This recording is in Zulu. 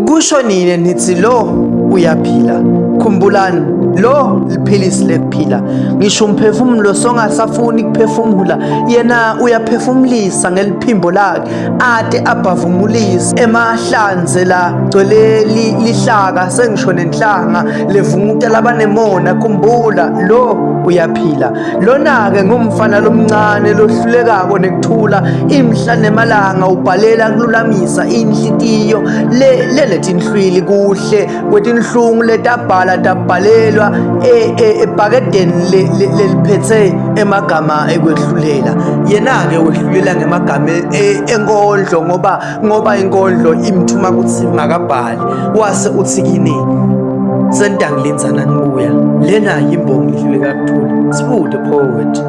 Kusho nini nithi lo uyaphila? Khumbulani, lo liphilisi lekuphila. Ngisho umphefumulo songasafuni kuphefumula, yena uyaphefumulisa ngeliphimbo lakhe ade abhavumulise emahlanze la gcwele lihlaka, sengisho nenhlanga levungukela labanemona. Khumbula, lo uyaphila. Lona-ke ngumfana lomncane lohlulekako nekuthula imhla nemalanga, ubhalela kululamisa inhlitiyo leletha inhlwili kuhle kwetinhlungu letabhala tabhalelwa ebhakedeni leliphethe emagama ekwehlulela. Yena-ke wehlulela ngemagama enkondlo ngoba inkondlo imthuma kuthi makabhale, wase uthi kini sentangilinzana nibuya. Lena yimbongi ihluleka kuthula. Sibude poet.